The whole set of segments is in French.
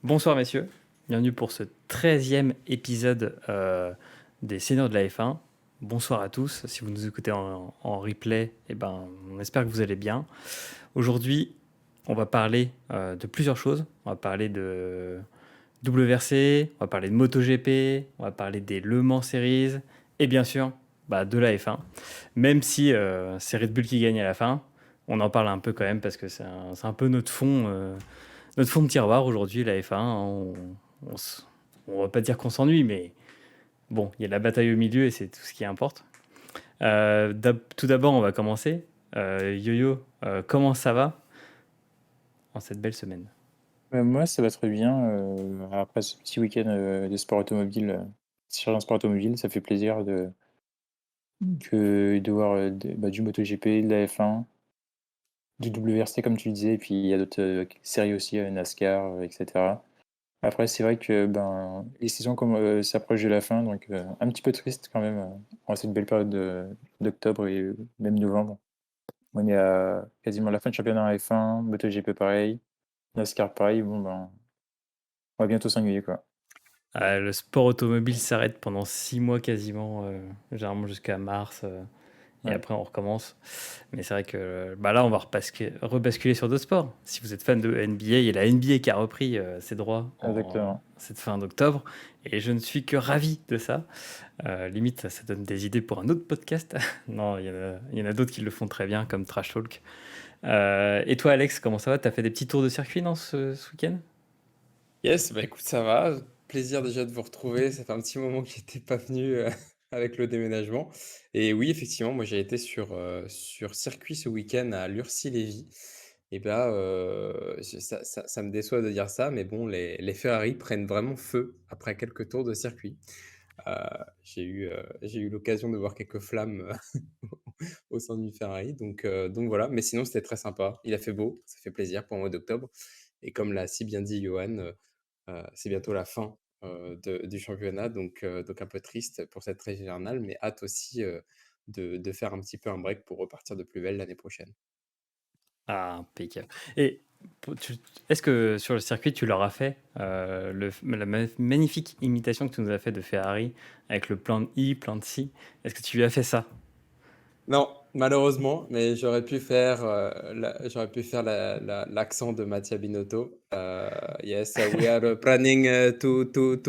Bonsoir messieurs, bienvenue pour ce 13e épisode des Seigneurs de la F1. Bonsoir à tous, si vous nous écoutez en replay, on espère que vous allez bien. Aujourd'hui, on va parler de plusieurs choses. On va parler de WRC, on va parler de MotoGP, on va parler des Le Mans Series et bien sûr de la F1. Même si c'est Red Bull qui gagne à la fin, on en parle un peu quand même parce que c'est un peu notre fond de tiroir aujourd'hui, la F1. On va pas dire qu'on s'ennuie, mais bon, il y a la bataille au milieu et c'est tout ce qui importe. Tout d'abord, on va commencer. Yo-Yo, comment ça va en cette belle semaine? Moi, ça va très bien. Après ce petit week-end de sport automobile, sur un sport automobile, ça fait plaisir de voir du MotoGP, de la F1, du WRC comme tu le disais, et puis il y a d'autres séries aussi, NASCAR, etc. Après, c'est vrai que les saisons s'approchent de la fin, donc un petit peu triste quand même en cette belle période d'octobre et même novembre. On est à quasiment la fin de championnat F1, MotoGP pareil, NASCAR pareil. On va bientôt s'ennuyer, quoi. Le sport automobile s'arrête pendant 6 mois quasiment, généralement jusqu'à mars. Et Ouais, après, on recommence. Mais c'est vrai que là, on va rebasculer sur d'autres sports. Si vous êtes fan de NBA, il y a la NBA qui a repris ses droits en exactement. cette fin d'octobre. Et je ne suis que ravi de ça. Limite, ça donne des idées pour un autre podcast. Non, il y en a d'autres qui le font très bien, comme Trash Talk. Et toi, Alex, comment ça va? T'as fait des petits tours de circuit dans ce week-end? Yes, bah écoute, ça va. Plaisir déjà de vous retrouver. Ça fait un petit moment que j'étais pas venu avec le déménagement. Et oui, effectivement, moi j'ai été sur circuit ce week-end à Lurcy-Lévy. Et ça me déçoit de dire ça, mais bon, les Ferrari prennent vraiment feu après quelques tours de circuit. Euh, j'ai eu l'occasion de voir quelques flammes au sein d'une Ferrari. Donc voilà, mais sinon c'était très sympa. Il a fait beau, ça fait plaisir pour le mois d'octobre. Et comme l'a si bien dit Johan, c'est bientôt la fin du championnat, donc un peu triste pour cette trêve hivernale, mais hâte aussi de faire un petit peu un break pour repartir de plus belle l'année prochaine. Ah, impeccable. Et est-ce que sur le circuit, tu leur as fait magnifique imitation que tu nous as fait de Ferrari avec le plan de I, plan de C? Est-ce que tu lui as fait ça? Non, malheureusement, mais j'aurais pu faire l'accent de Mattia Binotto. Yes, we are planning to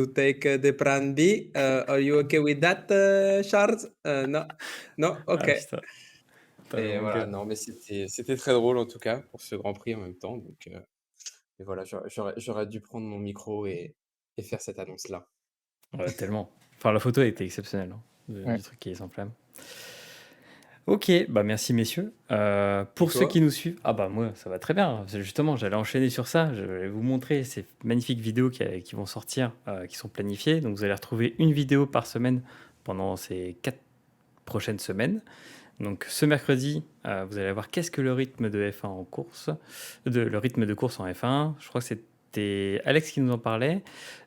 take the plan B. Are you okay with that, Charles? No, no, Ah ok. putain, Et tellement voilà, good. non, mais c'était très drôle en tout cas pour ce Grand Prix en même temps. Et voilà, j'aurais dû prendre mon micro et faire cette annonce-là. Ouais, tellement. Enfin, la photo était exceptionnelle hein, Ouais. du truc qui est sans flamme. Ok, bah merci messieurs. Et Pour ceux qui toi? nous suivent, ah bah moi ça va très bien. Justement, j'allais enchaîner sur ça. Je vais vous montrer ces magnifiques vidéos qui vont sortir, qui sont planifiées. Donc vous allez retrouver une vidéo par semaine pendant ces 4 prochaines semaines. Donc ce mercredi, vous allez voir qu'est-ce que le rythme de F1 en course, le rythme de course en F1. Je crois que c'était Alex qui nous en parlait.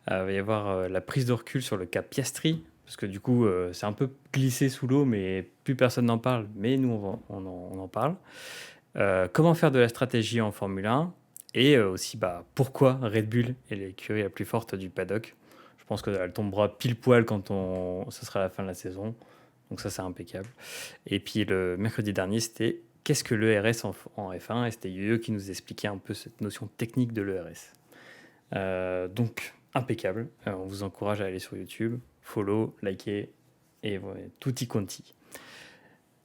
Il va y avoir la prise de recul sur le cas Piastri, parce que du coup c'est un peu glissé sous l'eau, mais plus personne n'en parle. Mais nous on en parle. Comment faire de la stratégie en Formule 1 et aussi pourquoi Red Bull est l'écurie la plus forte du paddock. Je pense qu'elle tombera pile poil quand ce sera la fin de la saison. Donc ça c'est impeccable. Et puis le mercredi dernier, c'était qu'est-ce que l'ERS en F1 et c'était Yo-Yo qui nous expliquait un peu cette notion technique de l'ERS. Donc impeccable. On vous encourage à aller sur YouTube, follow, liker et ouais, tutti quanti.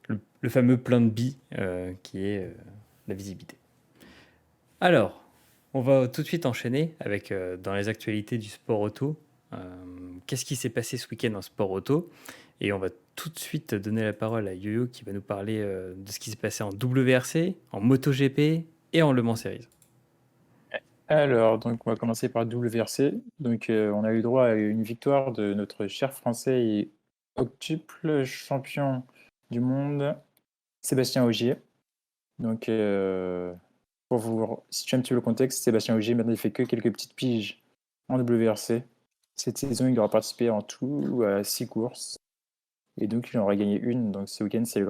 Le fameux plein de billes qui est la visibilité. Alors, on va tout de suite enchaîner avec dans les actualités du sport auto. Euh, Qu'est-ce qui s'est passé ce week-end en sport auto? Et on va tout de suite donner la parole à Yo-Yo qui va nous parler de ce qui s'est passé en WRC, en MotoGP et en Le Mans Series. Alors, donc on va commencer par WRC. Donc on a eu droit à une victoire de notre cher Français et octuple champion du monde, Sébastien Ogier. Donc pour vous situer un petit peu le contexte, Sébastien Ogier maintenant il fait que quelques petites piges en WRC. Cette saison, il aura participé en tout à 6 courses. Et donc il en aura gagné une. Donc ce week-end, c'est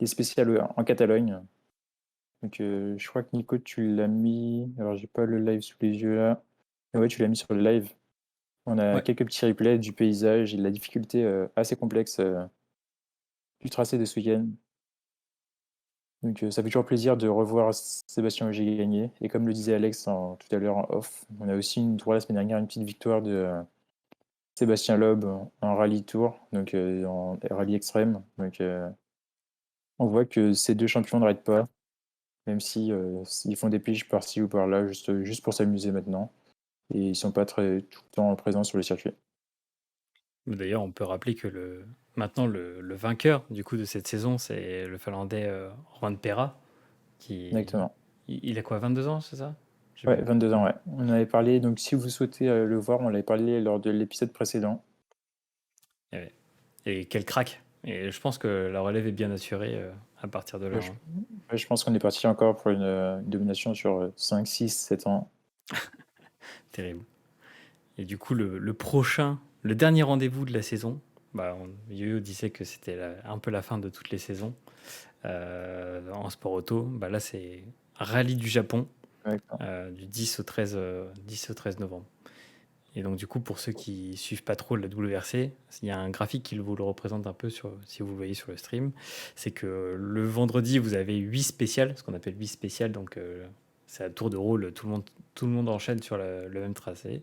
les spéciales en Catalogne. Donc je crois que Nico, tu l'as mis. Alors j'ai pas le live sous les yeux là. Et ouais, tu l'as mis sur le live. On a Ouais. quelques petits replays du paysage et de la difficulté assez complexe du tracé de ce week-end. Donc ça fait toujours plaisir de revoir Sébastien Ogier gagner. Et comme le disait Alex tout à l'heure en off, on a aussi une droit la semaine dernière une petite victoire de Sébastien Loeb en rallye tour, donc en rallye extrême. Donc on voit que ces deux champions n'arrêtent pas, même si ils font des piges par-ci ou par-là, juste pour s'amuser maintenant. Et ils sont pas tout le temps présents sur le circuit. D'ailleurs, on peut rappeler que maintenant le vainqueur du coup de cette saison, c'est le Finlandais Juan Pera, qui Exactement. il a quoi, 22 ans, c'est ça? J'ai Ouais, même- 22 ans, ouais. On en avait parlé, donc si vous souhaitez le voir, on l'avait parlé lors de l'épisode précédent. Ouais. Et quel crack! Et je pense que la relève est bien assurée à partir de là. Ouais, je pense qu'on est parti encore pour une domination sur 5, 6, 7 ans. Terrible. Et du coup, le prochain, le dernier rendez-vous de la saison, Yo-Yo disait que c'était un peu la fin de toutes les saisons en sport auto. Là, c'est Rallye du Japon D'accord. du 10 au 13 novembre. Et donc, du coup, pour ceux qui suivent pas trop la WRC, il y a un graphique qui vous le représente un peu si vous le voyez sur le stream. C'est que le vendredi, vous avez 8 spéciales, ce qu'on appelle 8 spéciales. Donc, c'est à tour de rôle, tout le monde enchaîne sur le même tracé.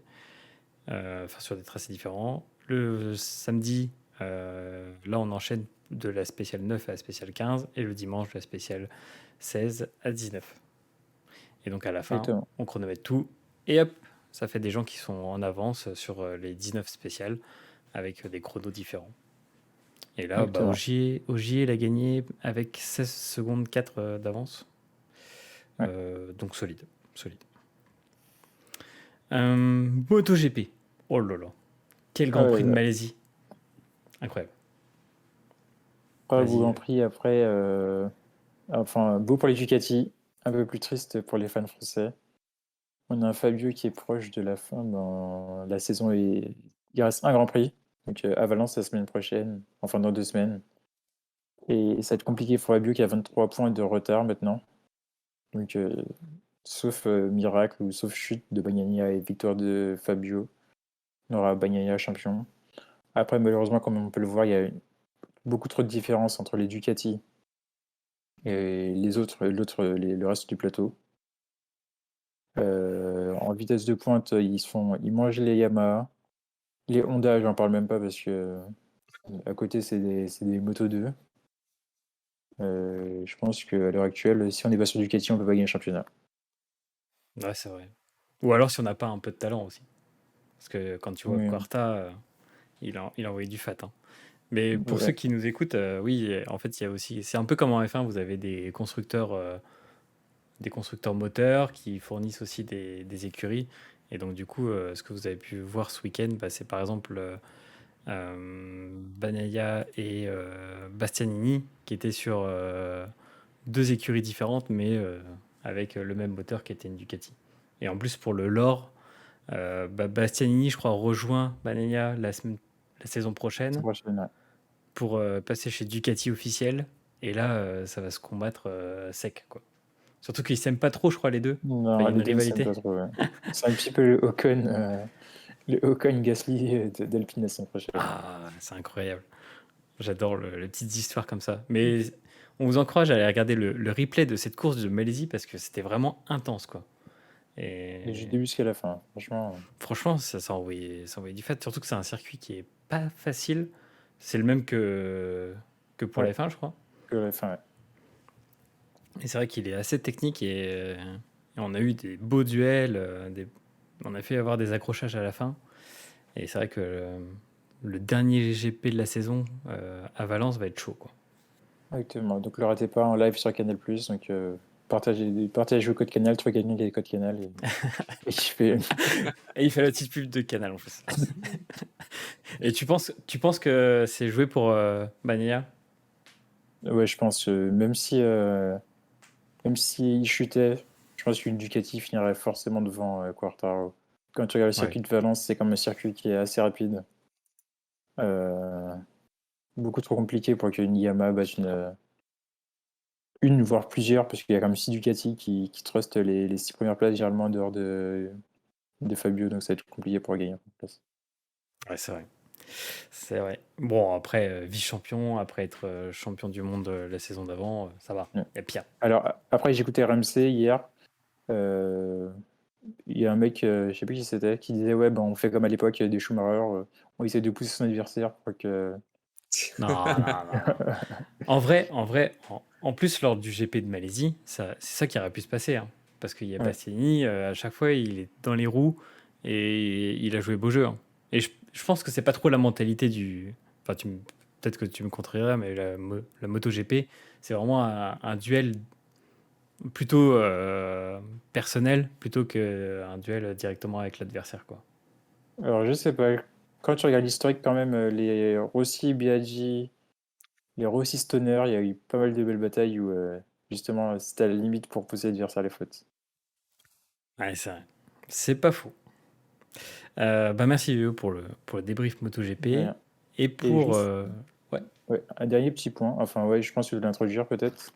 Enfin, sur des tracés différents. Le samedi, là, on enchaîne de la spéciale 9 à la spéciale 15. Et le dimanche, de la spéciale 16 à 19. Et donc, à la fin, Exactement. on chronomètre tout. Et hop, ça fait des gens qui sont en avance sur les 19 spéciales avec des chronos différents. Et là, Exactement. Ogier, il a gagné avec 16 secondes 4 d'avance. Ouais. Donc solide. MotoGP. Oh là là. Quel Grand Prix de Malaisie. Incroyable. Pas Vas-y. Grand Prix après. Enfin, beau pour les Ducati, un peu plus triste pour les fans français. On a un Fabio qui est proche de la fin dans la saison et il reste un Grand Prix. Donc à Valence la semaine prochaine, enfin dans 2 semaines. Et ça va être compliqué pour Fabio qui a 23 points de retard maintenant. Donc sauf miracle ou sauf chute de Bagnaia et victoire de Fabio, on aura Bagnaia champion. Après malheureusement comme on peut le voir, il y a beaucoup trop de différences entre les Ducati et le reste du plateau. En vitesse de pointe, ils mangent les Yamaha. Les Honda, j'en parle même pas parce que à côté, c'est des Moto 2. Je pense qu'à l'heure actuelle, si on n'est pas sur Ducati, on peut pas gagner le championnat. Ouais, c'est vrai. Ou alors si on n'a pas un peu de talent aussi. Parce que quand tu vois Mais, Quarta, il a envoyé du fat. Hein. Mais pour ceux ouais, qui nous écoutent, oui, en fait, il y a aussi. C'est un peu comme en F1, vous avez des constructeurs moteurs qui fournissent aussi des écuries. Et donc, du coup, ce que vous avez pu voir ce week-end, c'est par exemple Bagnaia et Bastianini qui étaient sur deux écuries différentes, mais avec le même moteur qui était une Ducati. Et en plus, pour le lore, Bastianini, je crois, rejoint Bagnaia la saison prochaine ouais. pour passer chez Ducati officiel. Et là, ça va se combattre sec, quoi. Surtout qu'ils s'aiment pas trop, je crois, les deux. Enfin, il Non, y a une les deux ne s'aiment rivalité. pas trop. Ouais. C'est un petit peu le Ocon Gasly d'Alpine la semaine prochaine. Ah, c'est incroyable. J'adore les petites histoires comme ça. Mais on vous encourage à aller regarder le replay de cette course de Malaisie parce que c'était vraiment intense, quoi. Et du Et début jusqu'à la fin, franchement. franchement, ça envoyait du fat. Surtout que c'est un circuit qui est pas facile. C'est le même que pour Ouais, la F1, je crois. que la fin, ouais. Et c'est vrai qu'il est assez technique et on a eu des beaux duels. On a fait avoir des accrochages à la fin. Et c'est vrai que le dernier GP de la saison à Valence va être chaud, quoi. Exactement. Donc le ratez pas en live sur Canal+. Donc partagez le code Canal, trouvez quelqu'un qui a le code Canal et je fais. Et il fait la petite pub de Canal en plus. Et tu penses que c'est joué pour Bagnaia? Ouais, je pense même si il chutait, je pense qu'une Ducati finirait forcément devant Quartaro. Quand tu regardes le Ouais. circuit de Valence, c'est comme un circuit qui est assez rapide. Euh, Beaucoup trop compliqué pour qu'une Yamaha batte une voire plusieurs, parce qu'il y a quand même 6 Ducati qui trustent les 6 premières places généralement en dehors de de Fabio, donc ça va être compliqué pour gagner en place. Ouais, c'est vrai. C'est vrai. Bon, après, vice-champion, après être champion du monde la saison d'avant, ça va. Ouais. Il y a pire. Alors, après, j'ai écouté RMC hier. euh, Il y a un mec, je sais plus qui c'était, qui disait ouais, ben, on fait comme à l'époque des Schumacher, on essaie de pousser son adversaire pour que. Non, non, non, non. En plus, lors du GP de Malaisie, c'est ça qui aurait pu se passer, hein. Parce qu'il y a Ouais. Bastianini, à chaque fois, il est dans les roues et il a joué beau jeu, hein. Et je pense que c'est pas trop la mentalité du. Enfin, peut-être que tu me contrerais, mais la MotoGP, c'est vraiment un duel plutôt personnel plutôt qu'un duel directement avec l'adversaire, quoi. Alors, je sais pas, quand tu regardes l'historique, quand même, les Rossi, Biaggi, les Rossi Stoner, il y a eu pas mal de belles batailles où justement c'était à la limite pour pousser l'adversaire les fautes. Ouais, c'est vrai. C'est pas faux. Bah merci Léo pour le débrief MotoGP Rien. et Et pour juste, ouais, ouais, un dernier petit point, enfin, ouais, je pense que je vais l'introduire peut-être.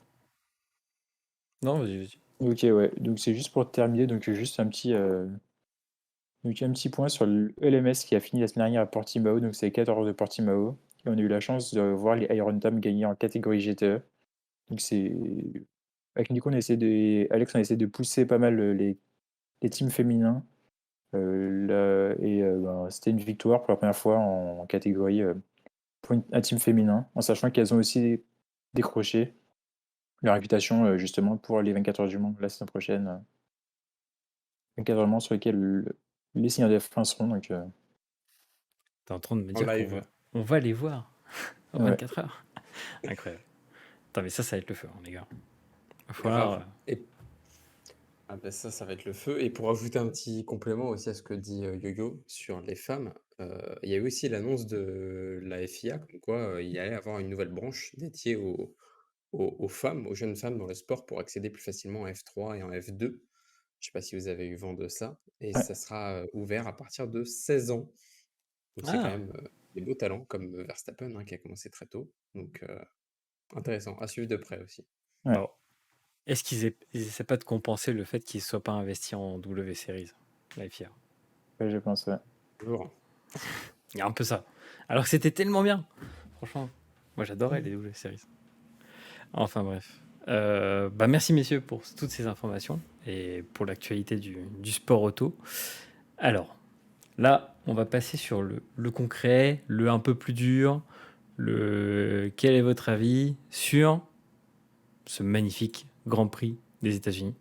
non, vas-y. Ok, ouais, donc c'est juste pour terminer, donc juste un petit point sur le LMS qui a fini la semaine dernière à Portimao, donc c'est les 14 heures de Portimao. Et on a eu la chance de voir les Iron Tam gagner en catégorie GTE. Donc c'est. Avec Nico, Alex, on a essayé de pousser pas mal les teams féminins. Ben, c'était une victoire pour la première fois en catégorie pour un team féminin, en sachant qu'elles ont aussi décroché la réputation justement pour les 24 heures du Mans la saison prochaine. 24 heures du Mans sur lesquels les signaux F1 seront. Donc, T'es en train de me En dire live. on va les voir en ouais. 24 heures. Incroyable. Attends, mais ça va être le feu, hein, les gars. Il va falloir. Grave. Et ah ben ça va être le feu. Et pour ajouter un petit complément aussi à ce que dit Yo-Yo sur les femmes, il y a eu aussi l'annonce de la FIA, comme quoi il y allait avoir une nouvelle branche dédiée aux femmes, aux jeunes femmes dans le sport pour accéder plus facilement en F3 et en F2. Je sais pas si vous avez eu vent de ça. Et Ouais. ça sera ouvert à partir de 16 ans. Donc c'est quand Ah, même des beaux talents comme Verstappen hein, qui a commencé très tôt. Donc intéressant, à suivre de près aussi. Ouais. bon. Est-ce ils essaient pas de compenser le fait qu'ils ne soient pas investis en W Series, la FIA? Ouais, je pense, ouais. Toujours. Il y a un peu ça. Alors que c'était tellement bien. Franchement, moi j'adorais les W Series. Enfin bref. Bah merci messieurs pour toutes ces informations et pour l'actualité du sport auto. Alors, là, on va passer sur le concret, le un peu plus dur. Quel est votre avis sur ce magnifique Grand Prix des États-Unis?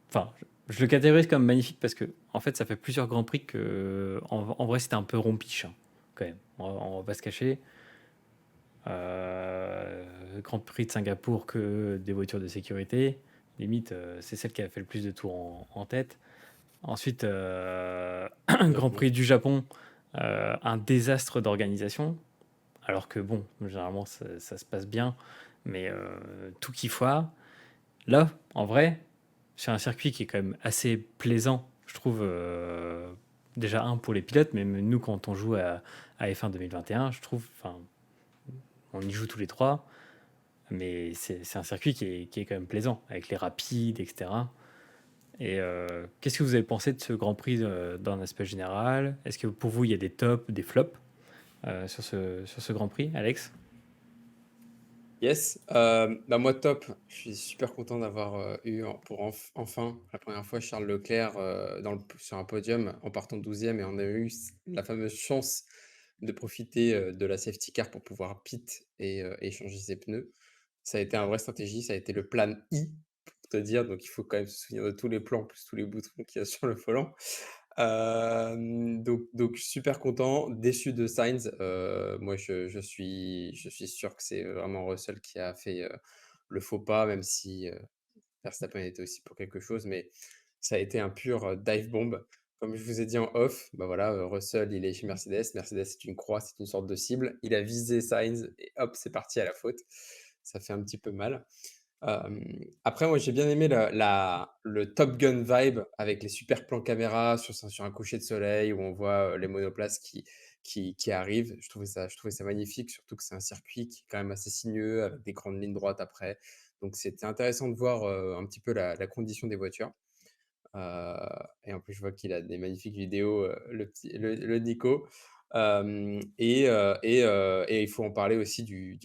Enfin, je le catégorise comme magnifique parce que, en fait, ça fait plusieurs Grands Prix que, en vrai, c'était un peu rompiche, hein, quand même. On va pas se cacher. Grand Prix de Singapour que des voitures de sécurité. Limite, c'est celle qui a fait le plus de tours en tête. Ensuite, Grand Complètement. Prix du Japon, un désastre d'organisation. Alors que bon, généralement ça se passe bien, mais tout qui foire. Là, en vrai, c'est un circuit qui est quand même assez plaisant, je trouve. Déjà un pour les pilotes, mais même nous quand on joue à F1 2021, je trouve, enfin, on y joue tous les trois, mais c'est un circuit qui est quand même plaisant, avec les rapides, etc. Et qu'est-ce que vous avez pensé de ce Grand Prix dans un aspect général? Est-ce que pour vous, il y a des tops, des flops sur ce Grand Prix, Alex? Yes, bah moi top, je suis super content d'avoir eu enfin la première fois Charles Leclerc sur un podium en partant 12e et on a eu la fameuse chance de profiter de la safety car pour pouvoir pit et changer ses pneus. Ça a été un vrai stratégie, ça a été le plan I pour te dire, donc il faut quand même se souvenir de tous les plans plus tous les boutons qu'il y a sur le volant. Donc super content, déçu de Sainz. Moi, je suis sûr que c'est vraiment Russell qui a fait le faux pas, même si Verstappen était aussi pour quelque chose, mais ça a été un pur dive bomb. Comme je vous ai dit en off, bah voilà, Russell, il est chez Mercedes. Mercedes, c'est une croix, c'est une sorte de cible. Il a visé Sainz et hop, c'est parti à la faute. Ça fait un petit peu mal. Après, moi, j'ai bien aimé le Top Gun vibe avec les super plans caméra sur un coucher de soleil où on voit les monoplaces qui arrivent. Je trouvais ça magnifique, surtout que c'est un circuit qui est quand même assez sinueux avec des grandes lignes droites après. Donc, c'était intéressant de voir un petit peu la condition des voitures. Et en plus, je vois qu'il a des magnifiques vidéos, le Nico. Et il faut en parler aussi du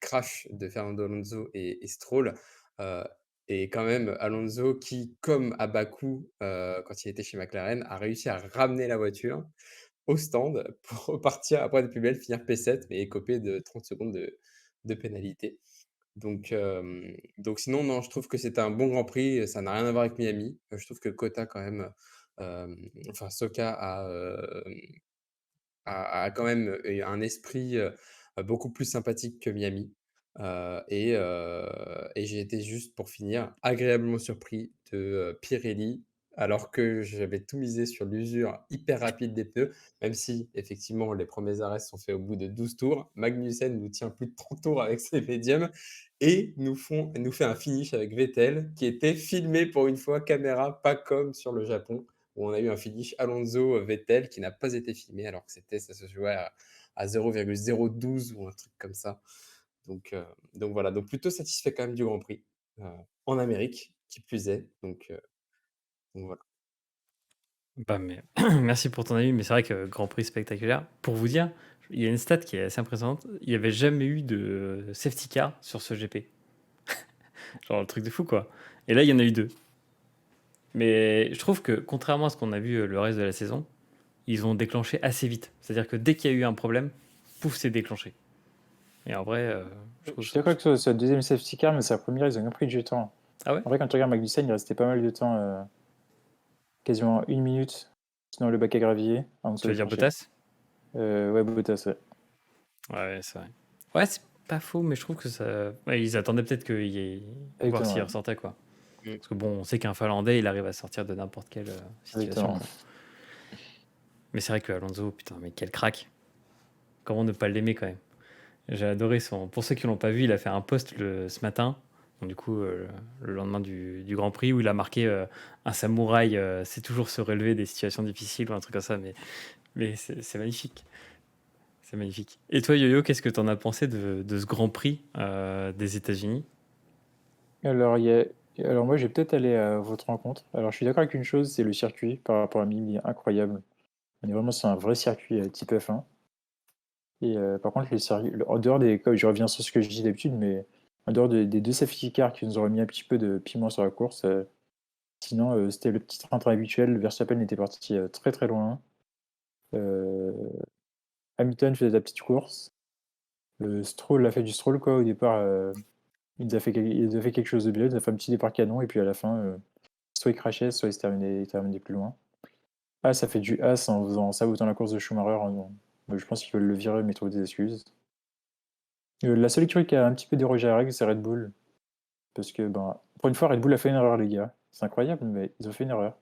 crash de Fernando Alonso et Stroll. Euh, et quand même, Alonso, qui, comme à Bakou, quand il était chez McLaren, a réussi à ramener la voiture au stand pour repartir après de plus belle, finir P7, mais écopé de 30 secondes de pénalité. Donc sinon, non, je trouve que c'était un bon Grand Prix. Ça n'a rien à voir avec Miami. Je trouve que Kota, quand même, enfin, Soka a quand même un esprit beaucoup plus sympathique que Miami. Et j'ai été juste, pour finir, agréablement surpris de Pirelli, alors que j'avais tout misé sur l'usure hyper rapide des pneus, même si effectivement les premiers arrêts sont faits au bout de 12 tours. Magnussen nous tient plus de 30 tours avec ses médiums et nous fait un finish avec Vettel qui était filmé pour une fois caméra, pas comme sur le Japon où on a eu un finish Alonso-Vettel qui n'a pas été filmé alors que ça se jouait à 0,012 ou un truc comme ça. Donc voilà, donc plutôt satisfait quand même du Grand Prix en Amérique, qui plus est. Donc voilà. Bah, mais merci pour ton avis, mais c'est vrai que Grand Prix spectaculaire. Pour vous dire, il y a une stat qui est assez impressionnante. Il n'y avait jamais eu de safety car sur ce GP. Genre le truc de fou, quoi. Et là, il y en a eu deux. Mais je trouve que, contrairement à ce qu'on a vu le reste de la saison, ils ont déclenché assez vite. C'est-à-dire que dès qu'il y a eu un problème, pouf, c'est déclenché. Et en vrai, je Je trouve suis ça. d'accord que ce soit le deuxième safety car, mais sa première, ils ont bien pris du temps. Ah ouais? En vrai, quand tu regardes Magnussen, il restait pas mal de temps, quasiment 1 minute, sinon le bac à gravier, avant que Tu ça veux dire déclenché. Bottas? Ouais, Bottas, ouais. Ouais, c'est vrai. Ouais, c'est pas faux, mais je trouve que ça. Ouais, ils attendaient peut-être qu'il y ait. Voir Exactement, s'il ouais. ressortait, quoi. Mm. Parce que bon, on sait qu'un Finlandais, il arrive à sortir de n'importe quelle situation, Exactement. quoi. Mais c'est vrai que Alonso, putain, mais quel crack. Comment ne pas l'aimer quand même. J'ai adoré son. Pour ceux qui l'ont pas vu, il a fait un post ce matin, donc du coup le lendemain du Grand Prix, où il a marqué un samouraï, c'est toujours se relever des situations difficiles ou un truc comme ça, mais c'est magnifique. C'est magnifique. Et toi, Yo-Yo, qu'est-ce que tu en as pensé de ce Grand Prix des États-Unis? Alors, Alors moi, je vais peut-être aller à votre rencontre. Alors, je suis d'accord avec une chose, c'est le circuit par rapport à Miami, il est incroyable. On est vraiment sur un vrai circuit type F1. Et par contre, en dehors des... comme je reviens sur ce que je dis d'habitude, mais en dehors des deux safety cars qui nous ont remis un petit peu de piment sur la course, sinon, c'était le petit train-train habituel. Verstappen était parti très très loin. Euh, Hamilton faisait la petite course. Stroll a fait du Stroll, quoi, au départ. Il nous a fait quelque chose de bien, il nous a fait un petit départ canon, et puis à la fin, soit il crachait, soit il terminait plus loin. As a fait du As en sabotant la course de Schumacher. Je pense qu'ils veulent le virer, mais trouver des excuses. La seule écurie qui a un petit peu dérogé à la règle, c'est Red Bull. Parce que, ben, pour une fois, Red Bull a fait une erreur, les gars. C'est incroyable, mais ils ont fait une erreur.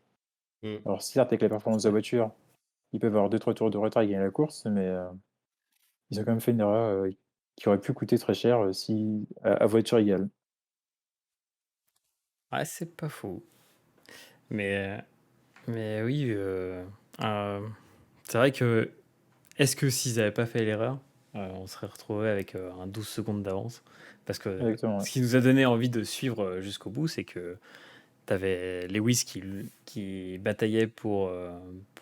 Mm. Alors, certes, avec la performance de la voiture, ils peuvent avoir 2-3 tours de retard et gagner la course, mais ils ont quand même fait une erreur qui aurait pu coûter très cher si, à voiture égale. Ouais, c'est pas faux. Mais, mais oui, euh, c'est vrai que est-ce que s'ils n'avaient pas fait l'erreur, on serait retrouvé avec un 12 secondes d'avance? Parce que Exactement, ouais. ce qui nous a donné envie de suivre jusqu'au bout, c'est que tu avais Lewis qui bataillait pour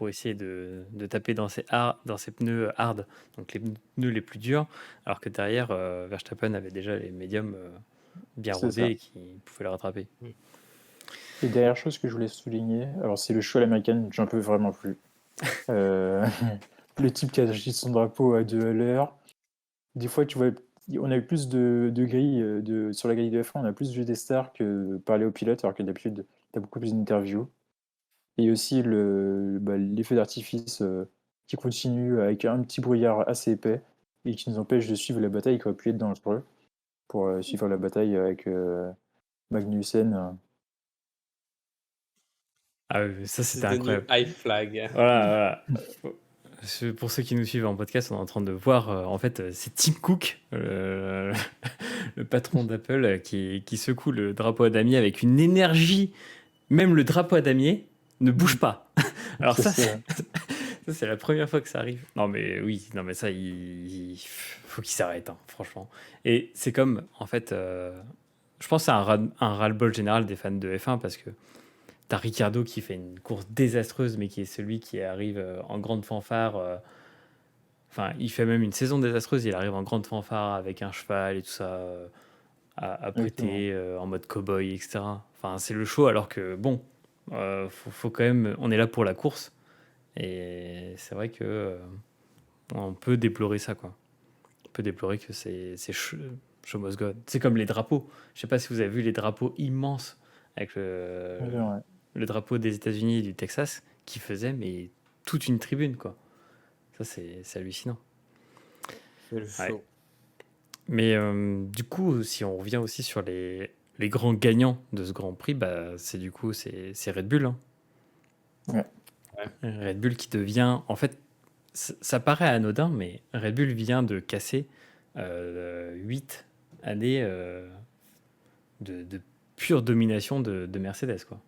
essayer de taper dans ses pneus hard, donc les pneus les plus durs, alors que derrière, Verstappen avait déjà les médiums bien C'est rodés ça. et qui pouvaient le rattraper. Et dernière chose que je voulais souligner, alors c'est le show à l'américaine, j'en peux vraiment plus. Euh, le type qui a acheté son drapeau à 2 à l'heure. Des fois, tu vois, on a eu plus de grilles sur la grille de F1, on a plus vu des stars que parler aux pilotes, alors que d'habitude, tu as beaucoup plus d'interviews. Et aussi l'effet d'artifice qui continue avec un petit brouillard assez épais et qui nous empêche de suivre la bataille qui aurait pu être dangereux pour suivre la bataille avec Magnussen. Ah oui, ça C'est c'était devenu incroyable. high flag. Voilà, voilà. Pour ceux qui nous suivent en podcast, on est en train de voir, en fait, c'est Tim Cook, le patron d'Apple, qui secoue le drapeau à damier avec une énergie. Même le drapeau à damier ne bouge pas. Alors C'est ça, ça. ça, c'est la première fois que ça arrive. Non mais oui, non mais ça, il faut qu'il s'arrête, hein, franchement. Et c'est comme, en fait, je pense que c'est un ras-le-bol général des fans de F1 parce que t'as Ricciardo qui fait une course désastreuse, mais qui est celui qui arrive en grande fanfare. Enfin, il fait même une saison désastreuse. Il arrive en grande fanfare avec un cheval et tout ça, à Exactement. prêter en mode cow-boy, etc. Enfin, c'est le show, alors que bon, faut quand même. On est là pour la course. Et c'est vrai que on peut déplorer ça, quoi. On peut déplorer que c'est show must go on. C'est comme les drapeaux. Je sais pas si vous avez vu les drapeaux immenses avec Ouais, ouais. le drapeau des États-Unis et du Texas qui faisait mais toute une tribune, quoi. Ça, c'est hallucinant. C'est le Ouais. show. Mais du coup, si on revient aussi sur les grands gagnants de ce Grand Prix, bah, c'est du coup c'est Red Bull, hein. Ouais. Red Bull qui devient, en fait, ça paraît anodin, mais Red Bull vient de casser 8 années de pure domination de Mercedes, quoi.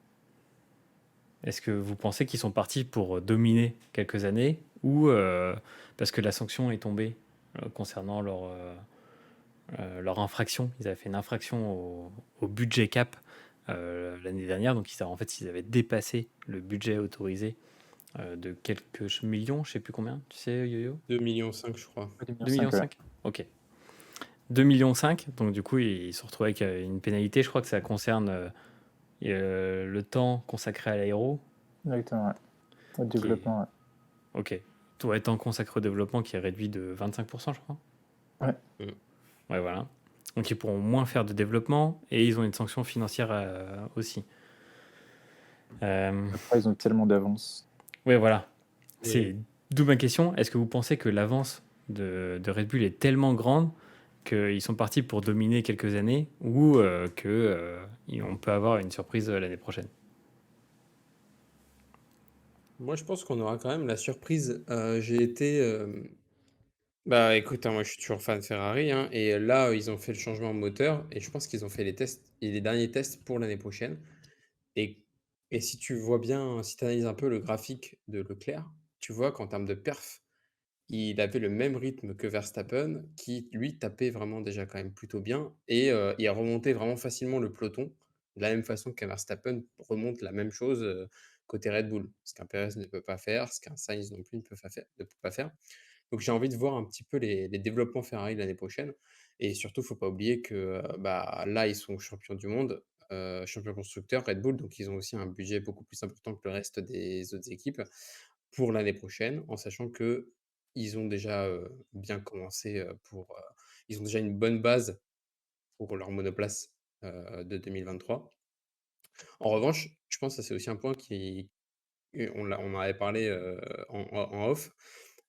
Est-ce que vous pensez qu'ils sont partis pour dominer quelques années ou parce que la sanction est tombée concernant leur infraction? Ils avaient fait une infraction au budget cap l'année dernière, donc en fait ils avaient dépassé le budget autorisé de quelques millions, je sais plus combien, tu sais, Yo-Yo? 2,5 millions, je crois. 2,5 millions? Ouais. Ok. 2,5 millions, donc du coup ils se retrouvent avec une pénalité. Je crois que ça concerne le temps consacré à l'aéro, Exactement, ouais. Au qui est... développement, Ok. Tout temps consacré au développement qui est réduit de 25%, je crois. ouais. Mm. Ouais, voilà. Donc ils pourront moins faire de développement et ils ont une sanction financière aussi. Après, ils ont tellement d'avance. Ouais, voilà. Et C'est d'où ma question. Est-ce que vous pensez que l'avance de Red Bull est tellement grande qu'ils sont partis pour dominer quelques années ou on peut avoir une surprise l'année prochaine? moi, je pense qu'on aura quand même la surprise. J'ai été. Bah écoute, hein, moi je suis toujours fan de Ferrari, hein, et là, ils ont fait le changement de moteur et je pense qu'ils ont fait les tests et les derniers tests pour l'année prochaine. Et, et si tu vois bien, si tu analyses un peu le graphique de Leclerc, tu vois qu'en termes de perf, il avait le même rythme que Verstappen, qui lui tapait vraiment déjà quand même plutôt bien et il a remonté vraiment facilement le peloton, de la même façon qu'un Verstappen remonte la même chose côté Red Bull, ce qu'un Perez ne peut pas faire, ce qu'un Sainz non plus ne peut pas faire. Donc j'ai envie de voir un petit peu les développements Ferrari l'année prochaine. Et surtout, il ne faut pas oublier que bah, là, ils sont champions du monde, champions constructeurs, Red Bull, donc ils ont aussi un budget beaucoup plus important que le reste des autres équipes pour l'année prochaine, en sachant que ils ont déjà bien commencé ils ont déjà une bonne base pour leur monoplace de 2023. En revanche, je pense que ça c'est aussi un point et on en avait parlé en off.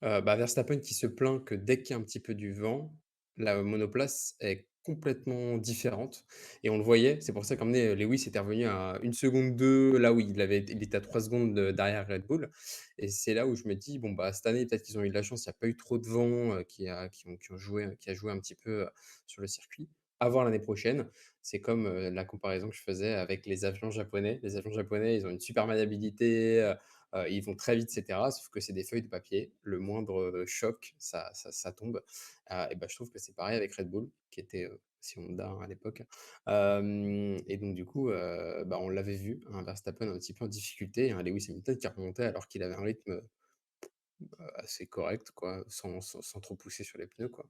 Bah, Verstappen qui se plaint que dès qu'il y a un petit peu du vent, la monoplace est complètement différente et on le voyait. C'est pour ça qu'emmener Lewis était revenu à 1 seconde 2 là où il était à 3 secondes derrière Red Bull et c'est là où je me dis: «Bon, bah, cette année, peut-être qu'ils ont eu de la chance, il y a pas eu trop de vent, qui a joué un petit peu, sur le circuit». À voir l'année prochaine. C'est comme, la comparaison que je faisais avec les avions japonais. Les avions japonais, ils ont une super maniabilité, ils vont très vite et cetera, sauf que c'est des feuilles de papier. Le moindre, choc, ça tombe. Et bah, je trouve que c'est pareil avec Red Bull, qui était, aussi Honda, hein, à l'époque. Et donc du coup, bah, on l'avait vu, un Verstappen un petit peu en difficulté, un Lewis Hamilton qui remontait alors qu'il avait un rythme, assez correct quoi, sans trop pousser sur les pneus quoi.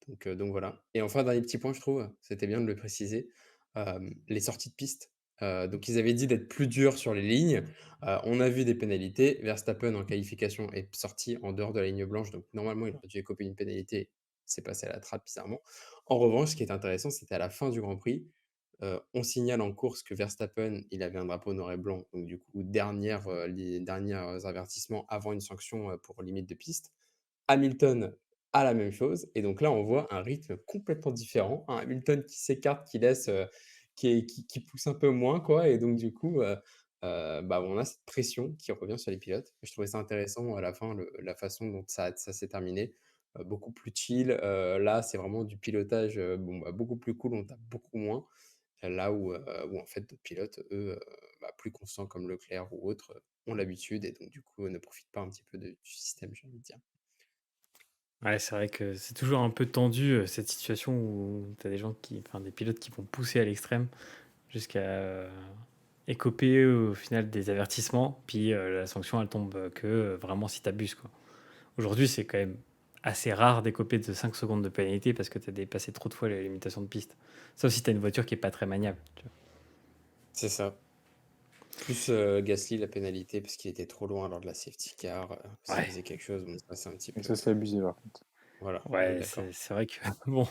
Donc voilà. Et enfin, dernier petit point, je trouve, c'était bien de le préciser, les sorties de piste. Donc ils avaient dit d'être plus durs sur les lignes. On a vu des pénalités. Verstappen, en qualification, est sorti en dehors de la ligne blanche, donc normalement, il aurait dû écoper une pénalité. C'est passé à la trappe bizarrement. En revanche, ce qui est intéressant, c'était à la fin du Grand Prix, on signale en course que Verstappen, il avait un drapeau noir et blanc, donc du coup, les derniers avertissements avant une sanction, pour limite de piste. Hamilton a la même chose et donc là, on voit un rythme complètement différent. Un Hamilton qui s'écarte, qui laisse, qui pousse un peu moins quoi et donc du coup, bah, on a cette pression qui revient sur les pilotes. Je trouvais ça intéressant à la fin, la façon dont ça s'est terminé, beaucoup plus chill. Là, c'est vraiment du pilotage, bon, bah, beaucoup plus cool, on tape beaucoup moins. Là où en fait d'autres pilotes, eux, bah, plus constants comme Leclerc ou autres, ont l'habitude et donc du coup, ne profitent pas un petit peu du système, j'ai envie de dire. Ouais, c'est vrai que c'est toujours un peu tendu, cette situation où tu as des pilotes qui vont pousser à l'extrême jusqu'à écoper au final des avertissements, puis la sanction elle tombe que vraiment si tu abuses, quoi. Aujourd'hui, c'est quand même assez rare d'écoper de 5 secondes de pénalité parce que tu as dépassé trop de fois les limitations de piste. Sauf si tu as une voiture qui est pas très maniable, tu C'est ça. Plus Gasly, la pénalité, parce qu'il était trop loin lors de la safety car. vois. S'il Ouais, faisait quelque chose, bon, ça c'est un petit Et peu. ça, c'est abusé, par contre. Voilà, on est ouais, d'accord. c'est vrai que bon,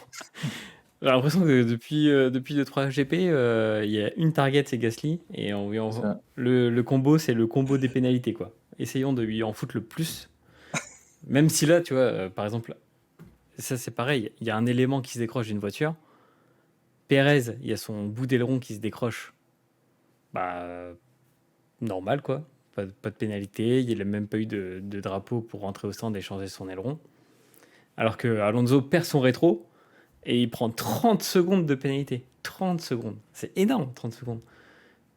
j'ai l'impression que depuis 2-3 GP, il y a une target, c'est Gasly, et C'est ça. le combo, c'est le combo des pénalités, quoi. Essayons de lui en foutre le plus. Même si là, tu vois, par exemple, ça c'est pareil, il y a un élément qui se décroche d'une voiture. Pérez, il y a son bout d'aileron qui se décroche. Bah, normal, quoi. Pas de pénalité, il n'a même pas eu de drapeau pour rentrer au stand et changer son aileron. Alors que Alonso perd son rétro et il prend 30 secondes de pénalité. 30 secondes. C'est énorme, 30 secondes.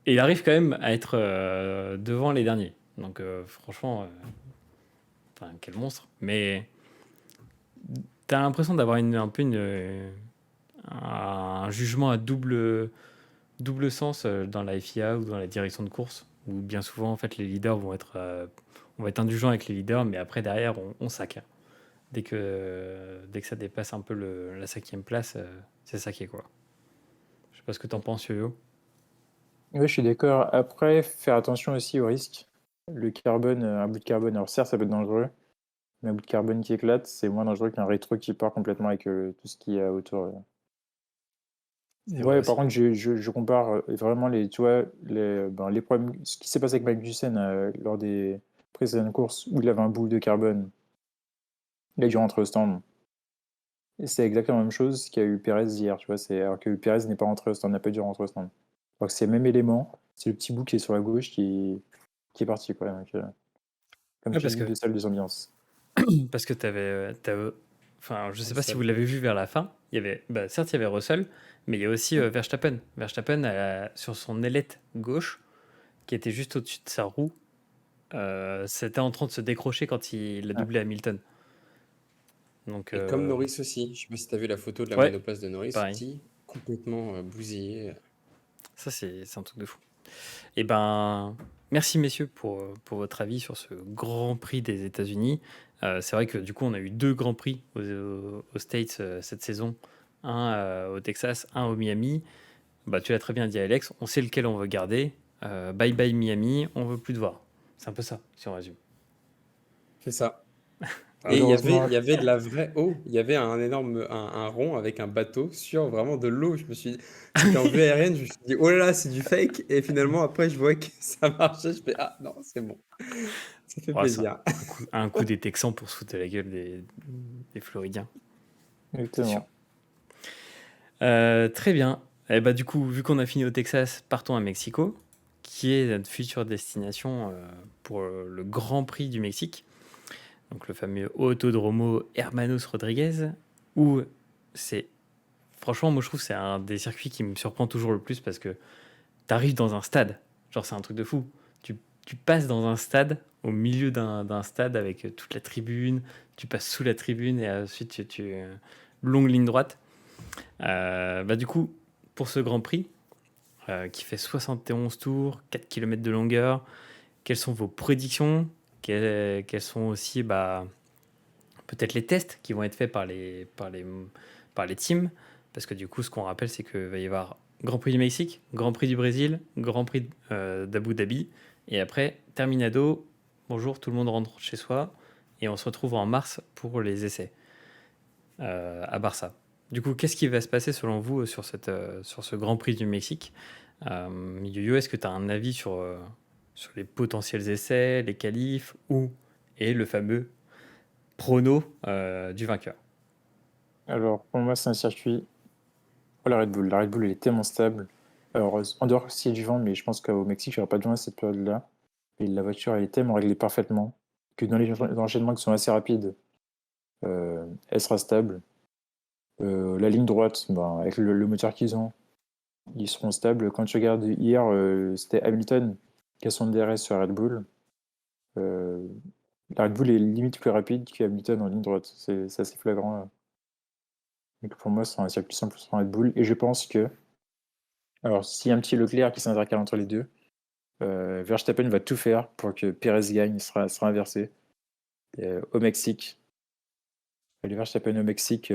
Et il arrive quand même à être devant les derniers. Donc franchement, enfin, quel monstre. Mais t'as l'impression d'avoir un peu un jugement à double sens dans la FIA ou dans la direction de course, où bien souvent en fait les leaders on va être indulgents avec les leaders, mais après derrière on sac, hein. Dès que ça dépasse un peu la 5e place, c'est saqué, quoi. Je sais pas ce que t'en penses, Yo-Yo. Oui, je suis d'accord. Après, faire attention aussi au risque. Le carbone, un bout de carbone, alors certes, ça peut être dangereux, mais un bout de carbone qui éclate, c'est moins dangereux qu'un rétro qui part complètement avec tout ce qu'il y a autour. C'est vrai Ouais, par aussi. contre, je compare vraiment tu vois, les problèmes, ce qui s'est passé avec Magnussen lors des précédentes courses où il avait un bout de carbone, il a dû rentrer au stand. Et c'est exactement la même chose qu'il y a eu Perez hier, tu vois, alors que Perez n'est pas rentré au stand, n'a pas dû rentrer au stand. Donc c'est le même élément, c'est le petit bout qui est sur la gauche qui est parti, quoi. Donc, comme Ouais, tu dis, deux salles, deux ambiances. parce que enfin, je sais pas si vous Russell. l'avez vu vers la fin. Certes, il y avait Russell, mais il y a aussi Verstappen. Verstappen, sur son ailette gauche, qui était juste au-dessus de sa roue, c'était en train de se décrocher quand il a Ouais. doublé Hamilton. Donc, Et comme Norris aussi, je sais pas si tu as vu la photo de la ouais, monoplace de Norris pareil. aussi, complètement bousillé. Ça, c'est un truc de fou. Eh ben, merci messieurs pour votre avis sur ce Grand Prix des États-Unis. C'est vrai que du coup, on a eu 2 Grands Prix aux States cette saison, un au Texas, un au Miami. Bah, tu l'as très bien dit, Alex, on sait lequel on veut garder. Bye bye Miami, on veut plus te voir. C'est un peu ça, si on résume. C'est ça. Et Malheureusement, il y avait de la vraie eau. Il y avait un énorme un rond avec un bateau sur vraiment de l'eau. Je me suis C'était en vue aérienne, je me suis dit: «Oh là là, c'est du fake» et finalement après je vois que ça marchait, je fais: «Ah non, c'est bon». Ça fait Ouais, ça, plaisir. un coup des Texans pour se foutre de la gueule des Floridiens, c'est sûr. exactement. Très bien. Et bah, du coup, vu qu'on a fini au Texas, partons à Mexico, qui est notre future destination pour le Grand Prix du Mexique. Donc le fameux Autódromo Hermanos Rodríguez, où c'est... Franchement, moi je trouve que c'est un des circuits qui me surprend toujours le plus parce que tu arrives dans un stade. Genre, c'est un truc de fou. Tu passes dans un stade, au milieu d'un stade avec toute la tribune, tu passes sous la tribune et ensuite longue ligne droite. Bah, du coup, pour ce Grand Prix, qui fait 71 tours, 4 km de longueur, quelles sont vos prédictions? Quels sont aussi peut-être les tests qui vont être faits par les teams? Parce que du coup, ce qu'on rappelle, c'est qu'il va y avoir Grand Prix du Mexique, Grand Prix du Brésil, Grand Prix d'Abu Dhabi, et après, terminado, bonjour, tout le monde rentre chez soi, et on se retrouve en mars pour les essais à Barça. Du coup, qu'est-ce qui va se passer selon vous sur ce Grand Prix du Mexique? Yo-Yo, est-ce que tu as un avis sur les potentiels essais, les qualifs et le fameux prono du vainqueur? Alors, pour moi, c'est un circuit. Oh, la Red Bull. La Red Bull, elle est tellement stable. Alors, en dehors s'il y a du vent, mais je pense qu'au Mexique, il n'y aura pas de vent à cette période-là. Et la voiture, elle est tellement réglée parfaitement que dans les enchaînements qui sont assez rapides, elle sera stable. La ligne droite, ben, avec le moteur qu'ils ont, ils seront stables. Quand tu regardes hier, c'était Hamilton qui a son DRS sur Red Bull. Euh, La Red Bull est limite plus rapide qu'Hamilton en ligne droite. C'est assez flagrant. Donc pour moi, c'est un circuit 100% Red Bull. Et je pense que, alors s'il y a un petit Leclerc qui s'intercale entre les deux, Verstappen va tout faire pour que Perez gagne, sera inversé. Au Mexique, le Verstappen au Mexique,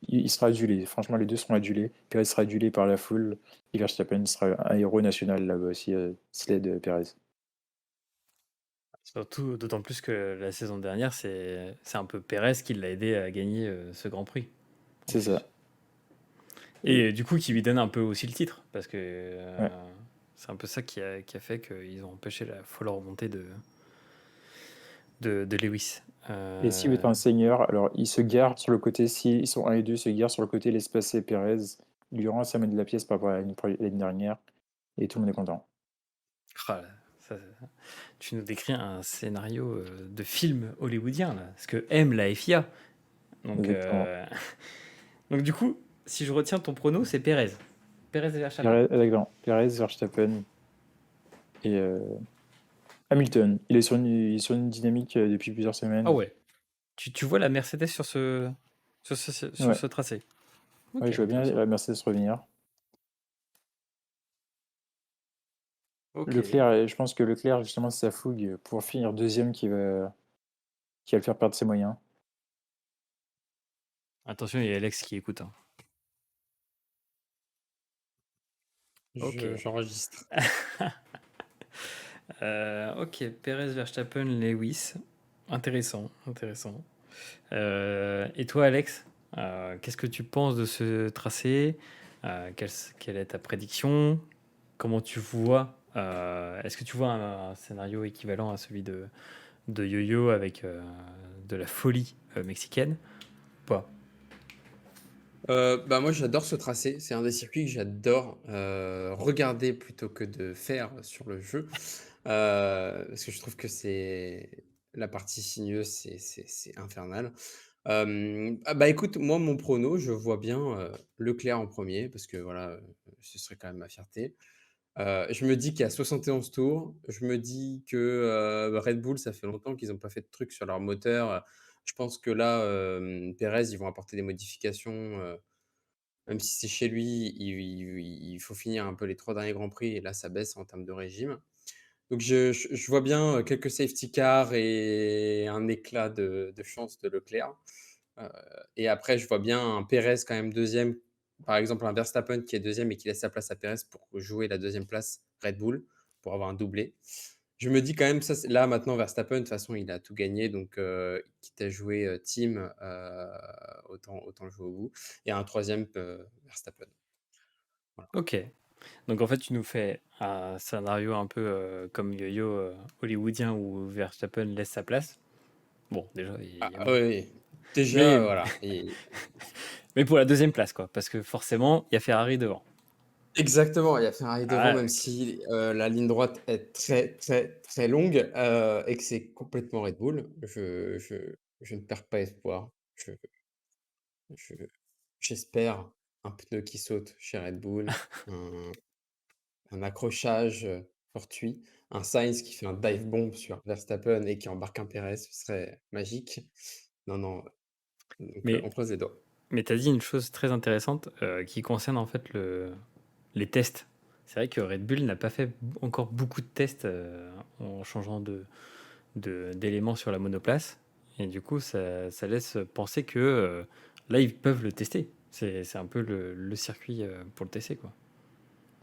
il sera adulé. Franchement, les deux seront adulés. Perez sera adulé par la foule et Verstappen sera un héros national là-bas aussi, Sled Perez. Surtout, d'autant plus que la saison dernière, c'est un peu Pérez qui l'a aidé à gagner ce Grand Prix, en C'est plus. ça. Et du coup, qui lui donne un peu aussi le titre, parce que Ouais. c'est un peu ça qui a fait qu'ils ont empêché la folle remontée de Lewis. Et si vous êtes un seigneur, alors ils se gardent sur le côté, s'ils sont 1 et 2, ils se gardent sur le côté, laisse passer Perez, il lui rend sa main de la pièce par rapport à l'année dernière, et tout le monde est content. Ah, tu nous décris un scénario de film hollywoodien, là, ce que aime la FIA. Donc, Exactement. donc du coup, si je retiens ton prono, c'est Pérez. Pérez et Verstappen. Perez, Verstappen et Hamilton. Il est sur une dynamique depuis plusieurs Ah semaines. ouais. Tu vois la Mercedes sur Ouais, ce tracé. ouais, Ok, je vois bien intéressant. la Mercedes revenir. Ok. Leclerc, je pense que Leclerc, justement, c'est sa fougue pour finir deuxième qui va le faire perdre ses moyens. Attention, il y a Alex qui écoute, hein. Ok. J'enregistre. Ok, Perez, Verstappen, Lewis. Intéressant, intéressant. Et toi, Alex, qu'est-ce que tu penses de ce tracé? Quelle est ta prédiction? Comment tu vois? Est-ce que tu vois un scénario équivalent à celui de Yo-Yo avec de la folie mexicaine? Ou pas? Bah moi j'adore ce tracé, c'est un des circuits que j'adore regarder plutôt que de faire sur le jeu. Parce que je trouve que c'est la partie sinueuse, c'est infernal. Ah bah écoute, moi mon prono, je vois bien Leclerc en premier, parce que voilà, ce serait quand même ma fierté. Je me dis qu'il y a 71 tours. Je me dis que Red Bull, ça fait longtemps qu'ils n'ont pas fait de trucs sur leur moteur. Je pense que là, Pérez, ils vont apporter des modifications. Même si c'est chez lui, il faut finir un peu les 3 derniers grands prix et là, ça baisse en termes de régime. Donc je vois bien, quelques safety cars et un éclat de chance de Leclerc. Heu et après, je vois bien un Pérez quand même deuxième, par exemple un Verstappen qui est deuxième et qui laisse sa place à Pérez pour jouer la deuxième place Red Bull, pour avoir un doublé. Je me dis quand même ça c'est là maintenant Verstappen de toute façon il a tout gagné donc quitte à jouer, team, autant jouer au bout et un troisième Verstappen. Voilà. Ok. Donc en fait, tu nous fais un scénario un peu comme Yo-Yo hollywoodien où Verstappen laisse sa place. Bon, déjà, Ah il est oui, mort. oui. Déjà, Mais, voilà et mais pour la deuxième place, quoi. Parce que forcément, il y a Ferrari devant. exactement, il y a Ferrari devant Ah, même ok. si, la ligne droite est très, très, très longue, et que c'est complètement Red Bull, je ne perds pas espoir. Je j'espère un pneu qui saute chez Red Bull, un un accrochage, fortuit, un Sainz qui fait un dive bomb sur Verstappen et qui embarque un Pérez, ce serait magique. Non, non, donc Mais, on croise les doigts. mais tu as dit une chose très intéressante qui concerne en fait les tests. C'est vrai que Red Bull n'a pas fait encore beaucoup de tests en changeant d'éléments sur la monoplace. Et du coup, ça laisse penser que là, ils peuvent le tester. C'est un peu le circuit pour le tester, quoi.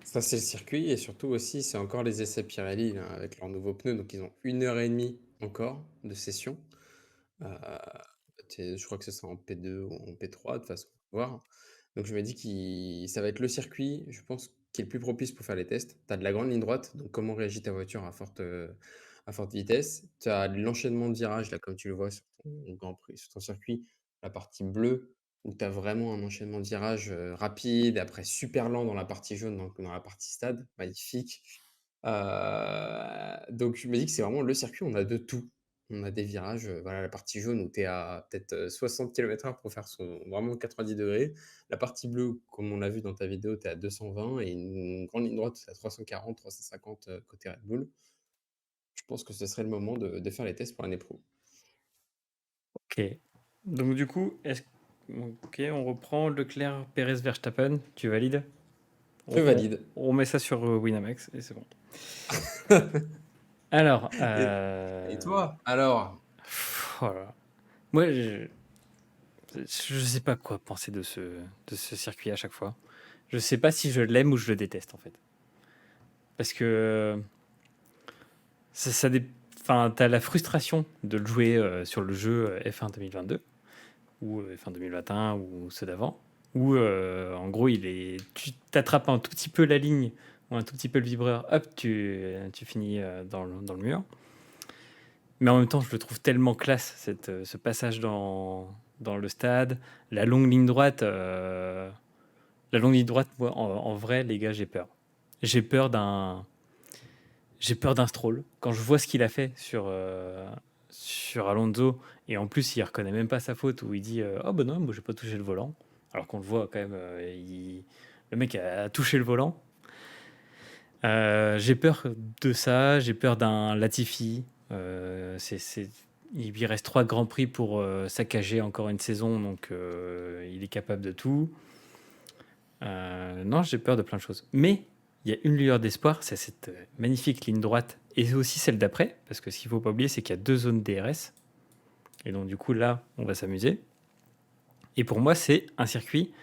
Ça, c'est le circuit et surtout aussi, c'est encore les essais Pirelli là, avec leurs nouveaux pneus. Donc, ils ont 1 heure et demie encore de session. Heu, je crois que ce sera en P2 ou en P3 de toute façon, on va voir. Donc, je me dis que ça va être le circuit, je pense, qui est le plus propice pour faire les tests. Tu as de la grande ligne droite, donc comment réagit ta voiture à forte vitesse. Tu as de l'enchaînement de virages, là, comme tu le vois sur ton Grand Prix, sur ton circuit, la partie bleue, où tu as vraiment un enchaînement de virages rapide, après super lent dans la partie jaune, donc dans la partie stade, magnifique. Donc, je me dis que c'est vraiment le circuit, on a de tout. On a des virages, voilà, la partie jaune où tu es à peut-être 60 km/h pour faire son vraiment 90°. La partie bleue, comme on l'a vu dans ta vidéo, tu es à 220 et une grande ligne droite, tu es à 340-350 côté Red Bull. je pense que ce serait le moment de faire les tests pour l'année pro. Ok. Donc du coup, ok, on reprend Leclerc, Perez, Verstappen. Tu valides? Je valide. On met ça sur Winamax et c'est bon. Alors, Et toi, alors? voilà. Moi, je sais pas quoi penser de ce circuit à chaque fois. Je sais pas si je l'aime ou je le déteste en fait. Parce que enfin, t'as la frustration de le jouer sur le jeu F1 2022 ou F1 2021 ou ceux d'avant, où en gros tu t'attrapes un tout petit peu la ligne ou un tout petit peu le vibreur, hop, tu finis dans le mur. Mais en même temps, je le trouve tellement classe, ce passage dans le stade, la longue ligne droite. La longue ligne droite, moi, en vrai, les gars, j'ai peur. J'ai peur d'un Stroll. Quand je vois ce qu'il a fait sur Alonso, et en plus, il reconnaît même pas sa faute, où il dit oh ben non, moi, j'ai pas touché le volant. Alors qu'on le voit quand même, le mec a touché le volant. J'ai peur de ça, j'ai peur d'un Latifi. Il lui reste 3 grands prix pour saccager encore une saison, donc il est capable de tout. Non, j'ai peur de plein de choses. Mais il y a une lueur d'espoir, c'est cette magnifique ligne droite, et aussi celle d'après, parce que ce qu'il ne faut pas oublier, c'est qu'il y a 2 zones DRS. Et donc du coup, là, on va s'amuser. Et pour moi, c'est un circuit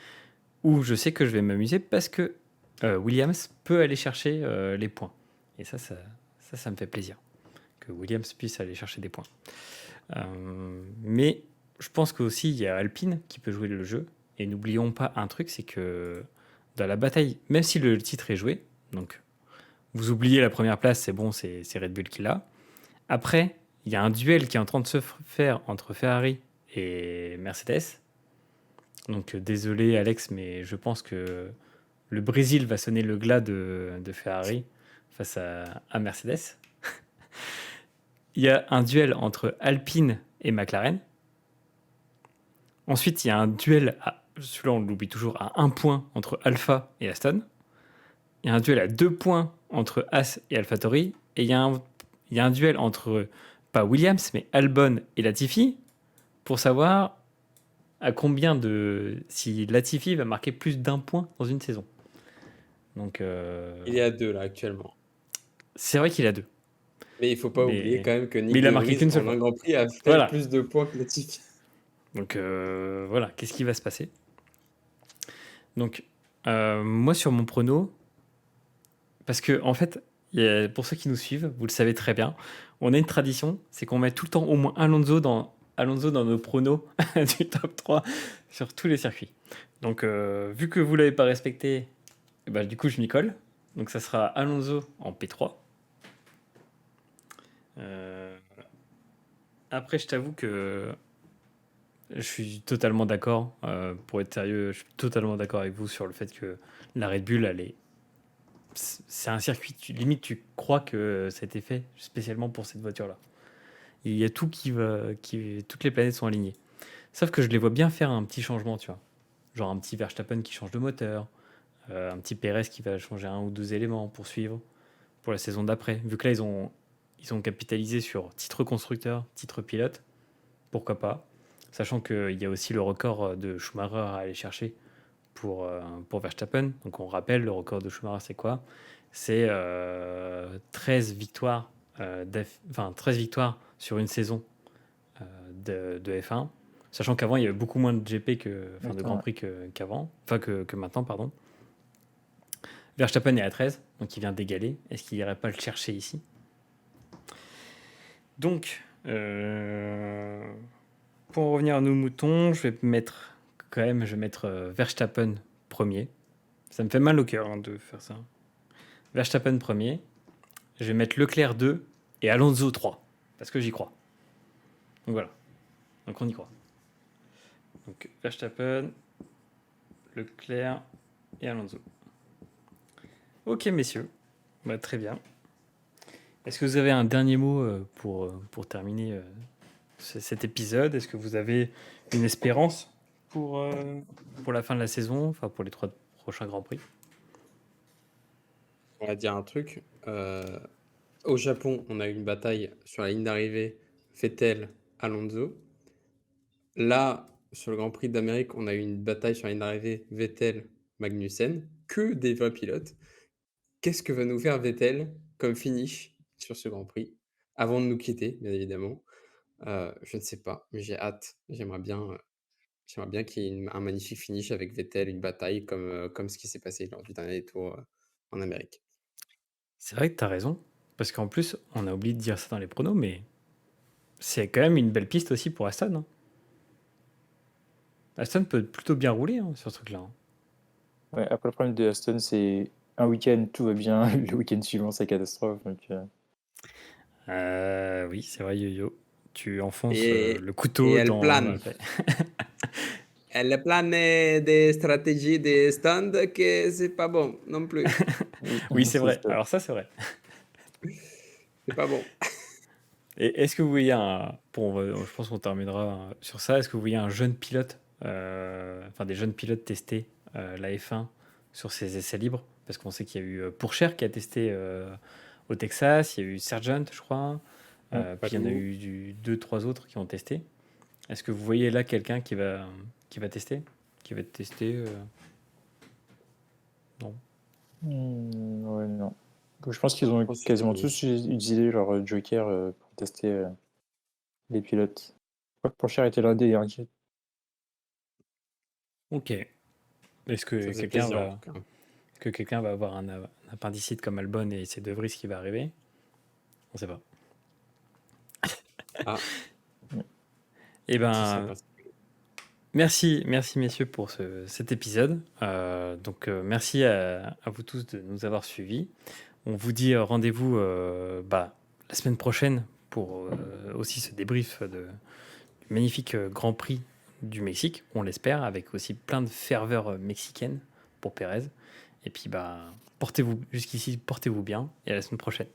où je sais que je vais m'amuser parce que Williams peut aller chercher les points. Et ça me fait plaisir que Williams puisse aller chercher des points. Mais je pense qu'aussi, il y a Alpine qui peut jouer le jeu. Et n'oublions pas un truc, c'est que dans la bataille, même si le titre est joué, donc vous oubliez la première place, c'est bon, c'est Red Bull qui l'a. Après, il y a un duel qui est en train de se faire entre Ferrari et Mercedes. Donc désolé Alex, mais je pense que le Brésil va sonner le glas de Ferrari face à Mercedes. Il y a un duel entre Alpine et McLaren. Ensuite, il y a un duel, celui-là on l'oublie toujours, à 1 point entre Alpha et Aston. Il y a un duel à 2 points entre As et AlphaTauri. Et il y a un duel entre, pas Williams, mais Albon et Latifi, pour savoir si Latifi va marquer plus d'1 point dans une saison. Donc, Il est à 2 là actuellement. c'est vrai qu'il a 2. Mais il faut pas oublier quand même que Nick il a de marqué Vries, qu'une seule en un fois. Grand Prix, a fait Voilà. plus de points que Latifi. Donc voilà, qu'est-ce qui va se passer? Donc moi sur mon prono, parce que en fait, pour ceux qui nous suivent, vous le savez très bien, on a une tradition, c'est qu'on met tout le temps au moins Alonso dans nos pronos du top 3 sur tous les circuits. Donc vu que vous l'avez pas respecté, du coup je m'y colle. Donc ça sera Alonso en P3. Après je t'avoue que je suis totalement d'accord. Pour être sérieux, je suis totalement d'accord avec vous sur le fait que la Red Bull, c'est un circuit, limite tu crois que ça a été fait spécialement pour cette voiture-là. Il y a tout toutes les planètes sont alignées. Sauf que je les vois bien faire un petit changement, tu vois. Genre un petit Verstappen qui change de moteur, un petit Perez qui va changer 1 ou 2 éléments pour suivre pour la saison d'après. Vu que là, ils ont capitalisé sur titre constructeur, titre pilote, pourquoi pas. Sachant qu'il y a aussi le record de Schumacher à aller chercher pour Verstappen. Donc on rappelle, le record de Schumacher, c'est quoi? C'est 13 victoires, 13 victoires sur une saison de F1. Sachant qu'avant, il y avait beaucoup moins de GP de Grand Prix qu'avant. Que maintenant, pardon. Verstappen est à 13, donc il vient d'égaler. Est-ce qu'il n'irait pas le chercher ici? Donc, pour en revenir à nos moutons, je vais mettre Verstappen premier. Ça me fait mal au cœur de faire ça. Verstappen premier. Je vais mettre Leclerc 2 et Alonso 3. Parce que j'y crois. Donc voilà. Donc on y croit. Donc Verstappen, Leclerc et Alonso. Ok messieurs. Très bien. Est-ce que vous avez un dernier mot pour terminer cet épisode? Est-ce que vous avez une espérance pour la fin de la saison, enfin pour les 3 prochains Grands Prix? On va dire un truc. Au Japon, on a eu une bataille sur la ligne d'arrivée, Vettel-Alonso. Là, sur le Grand Prix d'Amérique, on a eu une bataille sur la ligne d'arrivée, Vettel-Magnussen. Que des vrais pilotes. Qu'est-ce que va nous faire Vettel comme finish sur ce Grand Prix? Avant de nous quitter, bien évidemment. Je ne sais pas, mais j'ai hâte. J'aimerais bien qu'il y ait un magnifique finish avec Vettel, une bataille comme ce qui s'est passé lors du dernier tour en Amérique. C'est vrai que tu as raison, parce qu'en plus, on a oublié de dire ça dans les pronos, mais c'est quand même une belle piste aussi pour Aston, hein. Aston peut plutôt bien rouler hein, sur ce truc-là, hein. Ouais, après, le problème de Aston, c'est un week-end, tout va bien, le week-end suivant, c'est catastrophe. Donc, Oui, c'est vrai, Yo-Yo. Tu enfonces Et, le et couteau dans la plaie. elle plane des stratégies de stand que c'est pas bon non plus. Oui, c'est c'est vrai. ça. Alors ça, c'est vrai. C'est pas bon. Et est-ce que vous voyez je pense qu'on terminera sur ça. Est-ce que vous voyez un jeune pilote, enfin des jeunes pilotes tester la F1 sur ses essais libres? Parce qu'on sait qu'il y a eu Pourchaire qui a testé au Texas, il y a eu Sargent, je crois. Puis il y en a Patou. eu deux, trois autres qui ont testé. Est-ce que vous voyez là quelqu'un qui va tester? Qui va tester Non. Ouais, non. Donc, je pense qu'ils ont Je pense quasiment que tous utilisé leur joker pour tester les pilotes. Je crois que Pourchaire était l'un des derniers. Ok. Est-ce ça que faisait quelqu'un plaisir en va, tout cas. que quelqu'un va avoir un appendicite comme Albon et c'est De Vries qui va arriver? On sait pas. Ah, Eh ce serait ben, pas. merci messieurs pour cet épisode. Merci à vous tous de nous avoir suivis. On vous dit rendez-vous la semaine prochaine pour aussi ce débrief du magnifique Grand Prix du Mexique, on l'espère, avec aussi plein de ferveur mexicaine pour Pérez. Et puis portez-vous jusqu'ici, portez-vous bien et à la semaine prochaine.